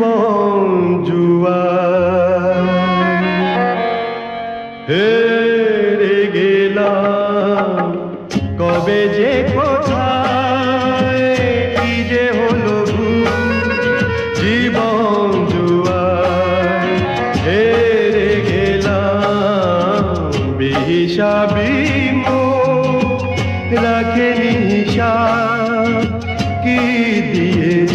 জীবন জুয়া হেরে গেলাম কবে যে কোথায় কি যে হলো জীবন জুয়া হেরে গেলাম বেহিসাবি রাখেনি হিসাব কি দিয়ে